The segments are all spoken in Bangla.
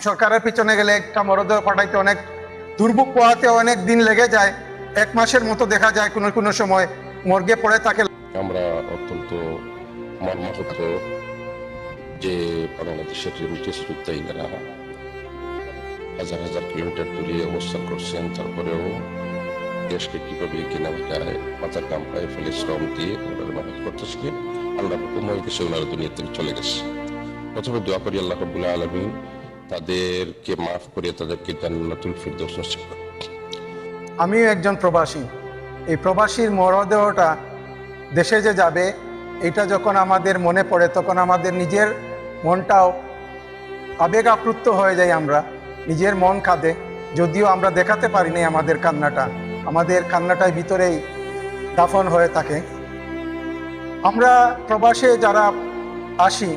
সরকারের পিছনে গেলে একটা মরদেহ পাঠাইতে অনেক দুর্ভোগ পোহাতে অনেক দিন লেগে যায়, 1 মাসের মতো দেখা যায় কোনো কোনো সময় মর্গে পড়ে থাকে। আমরা অত্যন্ত মর্মাহত যে বাংলাদেশের রেমিটেন্স যোদ্ধারা হাজার হাজার কিলোমিটার দূরে অবস্থান করছেন, তারপরেও দেশকে কিভাবে কেনাবেচায় মাথার কাম পায়ে ফেলে শ্রম দিয়ে মেহনত করতেছে। আল্লাহ হুকুম হয়ে গেছে, ওনারা দুনিয়া থেকে চলে গেছে। প্রথমে দোয়া করি আল্লাহ রাব্বুল আলামিন তাদেরকে মাফ করে তাদেরকে জান্নাতুল ফিরদৌস নসিব করুন। আমিও একজন প্রবাসী। এই প্রবাসীর মরদেহটা দেশে যে যাবে, এটা যখন আমাদের মনে পড়ে তখন আমাদের নিজের মনটাও আবেগ আপ্লুত হয়ে যায়। আমরা নিজের মন কাঁদে, যদিও আমরা দেখাতে পারিনি আমাদের কান্নাটাই ভিতরেই দাফন হয়ে থাকে। আমরা প্রবাসে যারা আসি,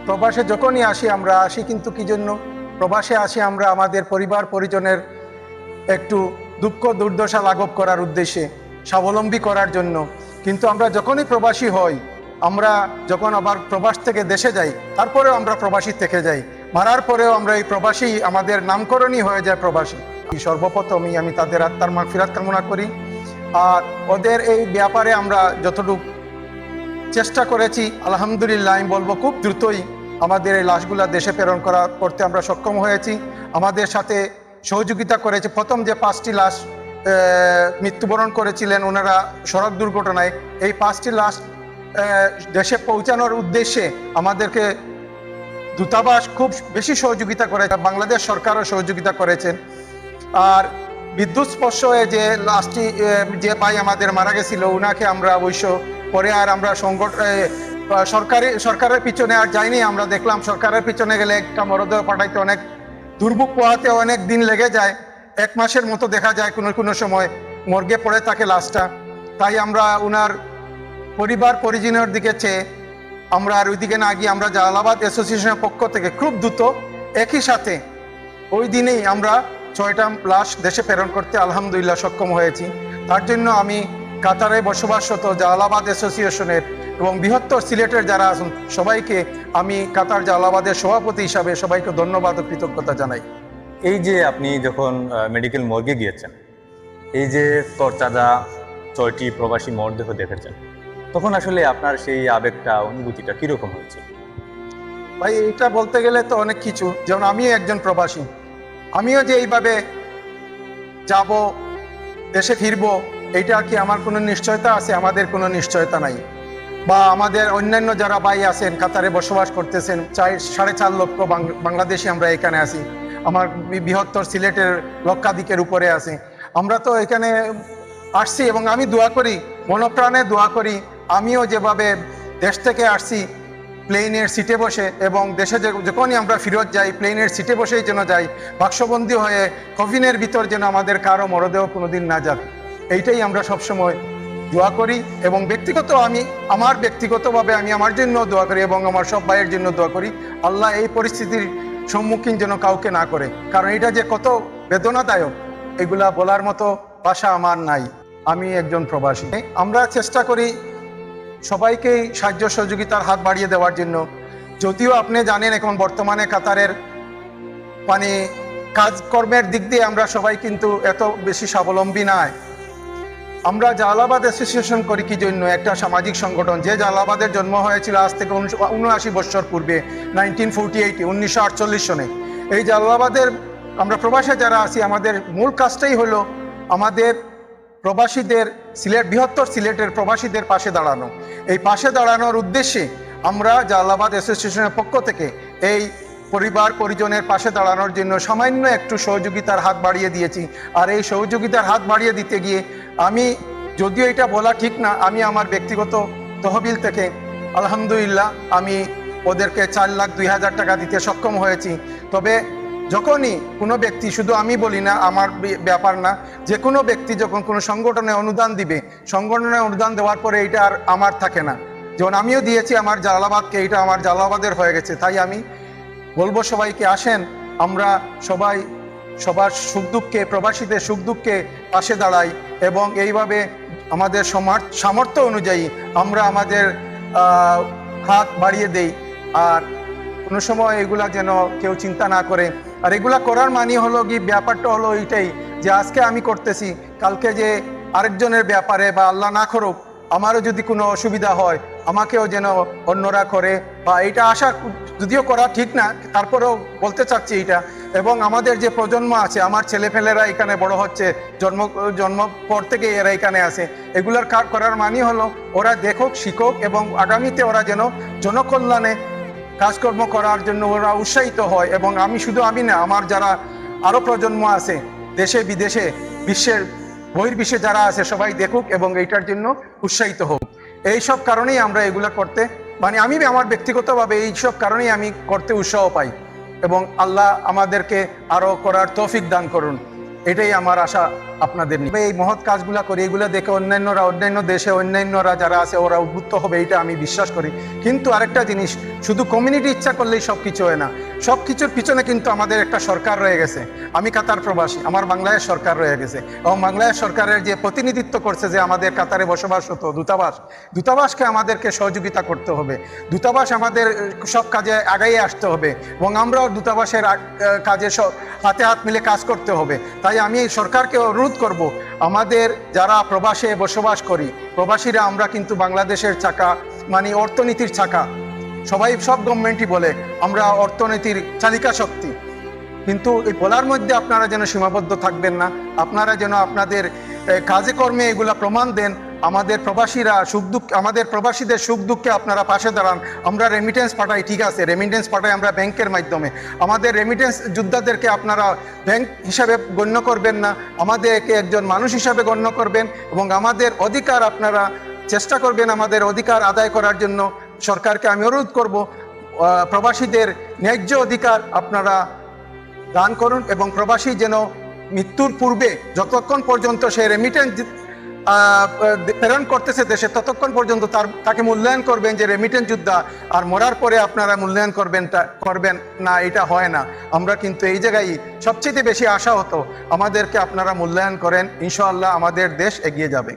প্রবাসে যখনই আসি আমরা আসি কিন্তু কি জন্য প্রবাসে আসি? আমরা আমাদের পরিবার পরিজনের একটু দুঃখ দুর্দশা লাঘব করার উদ্দেশ্যে, স্বাবলম্বী করার জন্য। কিন্তু আমরা যখনই প্রবাসী হই, আমরা যখন আবার প্রবাস থেকে দেশে যাই, তারপরেও আমরা প্রবাসী থেকে যাই। মারার পরেও আমরা এই প্রবাসী, আমাদের নামকরণই হয়ে যায় প্রবাসী। সর্বপ্রথমই আমি তাদের আত্মার মাগফিরাত কামনা করি। আর ওদের এই ব্যাপারে আমরা যতটুকু চেষ্টা করেছি, আলহামদুলিল্লাহ আমি বলবো খুব দ্রুতই আমাদের এই লাশগুলা দেশে প্রেরণ করতে আমরা সক্ষম হয়েছি। আমাদের সাথে সহযোগিতা করেছে। প্রথম যে 5টি লাশ মৃত্যুবরণ করেছিলেন ওনারা সড়ক দুর্ঘটনায়, এই 5টি লাশ দেশে পৌঁছানোর উদ্দেশ্যে আমাদেরকে দূতাবাস খুব বেশি সহযোগিতা করেছে, বাংলাদেশ সরকারও সহযোগিতা করেছেন। আর বিদ্যুৎ স্পর্শ হয়ে যে লাশটি যে ভাই আমাদের মারা গেছিল, ওনাকে আমরা অবশ্য পরে আর আমরা সরকারের পিছনে আর যাইনি। আমরা দেখলাম সরকারের পিছনে গেলে একটা মরদেহ পাঠাইতে অনেক দুর্ভোগ পোহাতে অনেক দিন লেগে যায়, 1 মাসের মতো দেখা যায় কোনো কোনো সময় মর্গে পড়ে থাকে লাশটা। তাই আমরা ওনার পরিবার পরিজনের দিকে চেয়ে আমরা আর ওইদিকে না গিয়ে আমরা জালালাবাদ অ্যাসোসিয়েশনের পক্ষ থেকে খুব দ্রুত একই সাথে ওই দিনেই আমরা 6টা লাশ দেশে প্রেরণ করতে আলহামদুলিল্লাহ সক্ষম হয়েছি। তার জন্য আমি কাতারে বসবাসরত জালালাবাদ অ্যাসোসিয়েশনের এবং বৃহত্তর সিলেটের যারা আছেন সবাইকে আমি কাতার জালালাবাদের সভাপতি হিসাবে সবাইকে ধন্যবাদ ও কৃতজ্ঞতা জানাই। এই যে আপনি যখন মেডিকেল মর্গে গিয়েছেন, এই যে তরতাজা 6টি প্রবাসী মরদেহ দেখেছেন, তখন আসলে আপনার সেই আবেগটা, অনুভূতিটা কিরকম হয়েছে? ভাই এটা বলতে গেলে তো অনেক কিছু। যেমন আমিও একজন প্রবাসী, আমিও যে এইভাবে যাব, দেশে ফিরবো, এইটা কি আমার কোনো নিশ্চয়তা আছে? আমাদের কোনো নিশ্চয়তা নাই। বা আমাদের অন্যান্য যারা ভাই আছেন কাতারে বসবাস করতেছেন, 4.5 লক্ষ বাংলাদেশি আমরা এখানে আছি, আমার বৃহত্তর সিলেটের লক্ষাধিকের উপরে আছে। আমরা তো এখানে আসছি এবং আমি দোয়া করি, মনপ্রাণে দোয়া করি, আমিও যেভাবে দেশ থেকে আসছি প্লেনের সিটে বসে, এবং দেশে যখনই আমরা ফিরত যাই প্লেনের সিটে বসেই যেন যাই, বাক্সবন্দি হয়ে কফিনের ভিতর যেন আমাদের কারো মরদেহ কোনোদিন না যাবে, এইটাই আমরা সবসময় দোয়া করি। এবং ব্যক্তিগতভাবে আমি আমার জন্য দোয়া করি এবং আমার সব ভাইয়ের জন্য দোয়া করি, আল্লাহ এই পরিস্থিতির সম্মুখীন যেন কাউকে না করে। কারণ এটা যে কত বেদনাদায়ক, এগুলা বলার মতো ভাষা আমার নাই। আমি একজন প্রবাসী। আমরা চেষ্টা করি সবাইকেই সাহায্য সহযোগিতার হাত বাড়িয়ে দেওয়ার জন্য। যদিও আপনি জানেন এখন বর্তমানে কাতারের কাজকর্মের দিক দিয়ে আমরা সবাই কিন্তু এত বেশি স্বাবলম্বী নয়। আমরা জালালাবাদ অ্যাসোসিয়েশন করি কি জন্য? একটা সামাজিক সংগঠন, যে জালালাবাদের জন্ম হয়েছিল আজ থেকে 79 বছর পূর্বে, 1948 সনে। এই জালালাবাদের আমরা প্রবাসে যারা আছি, আমাদের মূল কাজটাই হলো আমাদের প্রবাসীদের, বৃহত্তর সিলেটের প্রবাসীদের পাশে দাঁড়ানো। এই পাশে দাঁড়ানোর উদ্দেশ্যে আমরা জালালাবাদ অ্যাসোসিয়েশনের পক্ষ থেকে এই পরিবার পরিজনের পাশে দাঁড়ানোর জন্য সামান্য একটু সহযোগিতার হাত বাড়িয়ে দিয়েছি। আর এই সহযোগিতার হাত বাড়িয়ে দিতে গিয়ে আমি, যদিও এটা বলা ঠিক না, আমি আমার ব্যক্তিগত তহবিল থেকে আলহামদুলিল্লাহ আমি ওদেরকে 4,02,000 টাকা দিতে সক্ষম হয়েছি। তবে যখনই কোনো ব্যক্তি, শুধু আমি বলি না, আমার ব্যাপার না, যে কোনো ব্যক্তি যখন কোনো সংগঠনে অনুদান দিবে, সংগঠনে অনুদান দেওয়ার পরে এটা আর আমার থাকে না। যেমন আমিও দিয়েছি আমার জালালাবাদকে, এটা আমার জালালাবাদের হয়ে গেছে। তাই আমি বলবো সবাইকে, আসেন আমরা সবাই সবার সুখ দুঃখে, প্রবাসীদের সুখ দুঃখে পাশে দাঁড়াই এবং এইভাবে আমাদের সামর্থ্য অনুযায়ী আমরা আমাদের হাত বাড়িয়ে দেই। আর কোনো সময় এগুলা যেন কেউ চিন্তা না করে আর এগুলা করার মানে হলো কি, ব্যাপারটা হলো এইটাই যে আজকে আমি করতেছি, কালকে যে আরেকজনের ব্যাপারে বা আল্লাহ না করুক আমারও যদি কোনো অসুবিধা হয় আমাকেও যেন অন্যরা করে, বা এটা আশা যদিও করা ঠিক না, তারপরেও বলতে চাচ্ছি এটা। এবং আমাদের যে প্রজন্ম আছে, আমার ছেলেপেলেরা এখানে বড় হচ্ছে, জন্ম পর থেকে এরা এখানে আছে, এগুলার করার মানে হলো ওরা দেখুক, শিখুক এবং আগামীতে ওরা যেন জনকল্যাণে কাজকর্ম করার জন্য ওরা উৎসাহিত হয়। এবং আমি না, আমার যারা আরও প্রজন্ম আছে দেশে বিদেশে, বিশ্বের বহির্বিশ্বে যারা আছে, সবাই দেখুক এবং এইটার জন্য উৎসাহিত হোক। এইসব কারণেই আমরা এগুলো করতে, মানে আমি আমার ব্যক্তিগতভাবে এইসব কারণেই আমি করতে উৎসাহ পাই, এবং আল্লাহ আমাদেরকে আরও করার তৌফিক দান করুন, এটাই আমার আশা আপনাদের নিয়ে। এই মহৎ কাজগুলো করি, এগুলো দেখে অন্যান্য দেশে অন্যান্যরা যারা আছে ওরা উদ্বুদ্ধ হবে, এটা আমি বিশ্বাস করি। কিন্তু আরেকটা জিনিস, শুধু কমিউনিটি ইচ্ছা করলেই সব কিছু হয় না, সব কিছুর পিছনে কিন্তু আমাদের একটা সরকার রয়ে গেছে। আমি কাতার প্রবাসী, আমার বাংলাদেশ সরকার রয়ে গেছে, এবং বাংলাদেশ সরকারের যে প্রতিনিধিত্ব করছে যে আমাদের কাতারে বসবাসরত দূতাবাসকে আমাদেরকে সহযোগিতা করতে হবে, দূতাবাস আমাদের সব কাজে আগাইয়ে আসতে হবে, এবং আমরাও দূতাবাসের কাজে হাতে হাত মিলে কাজ করতে হবে। তাই আমি সরকারকে অনুরোধ করব, আমাদের যারা প্রবাসে বসবাস করি, প্রবাসীরা আমরা কিন্তু বাংলাদেশের চাকা, মানে অর্থনীতির চাকা, সব গভর্নমেন্টই বলে আমরা অর্থনীতির চালিকা শক্তি, কিন্তু এই বলার মধ্যে আপনারা যেন সীমাবদ্ধ থাকবেন না, আপনারা যেন আপনাদের কাজে কর্মে এগুলা প্রমাণ দেন। আমাদের প্রবাসীদের সুখ দুঃখে আপনারা পাশে দাঁড়ান। আমরা রেমিটেন্স পাঠাই, ঠিক আছে, রেমিটেন্স পাঠাই আমরা ব্যাংকের মাধ্যমে, আমাদের রেমিটেন্স যোদ্ধাদেরকে আপনারা ব্যাংক হিসাবে গণ্য করবেন না, আমাদেরকে একজন মানুষ হিসাবে গণ্য করবেন, এবং আমাদের অধিকার আপনারা চেষ্টা করবেন আমাদের অধিকার আদায় করার জন্য। সরকারকে আমি অনুরোধ করব, প্রবাসীদের ন্যায্য অধিকার আপনারা দান করুন, এবং প্রবাসী যেন মৃত্যুর পূর্বে যতক্ষণ পর্যন্ত সে রেমিটেন্স প্রেরণ করতেছে দেশে, ততক্ষণ পর্যন্ত তাকে মূল্যায়ন করবেন যে রেমিটেন্স যোদ্ধা, আর মরার পরে আপনারা মূল্যায়ন করবেন না, এটা হয় না। আমরা কিন্তু এই জায়গায় সবচেয়ে বেশি আশা হতো আমাদেরকে আপনারা মূল্যায়ন করেন, ইনশাআল্লাহ আমাদের দেশ এগিয়ে যাবে।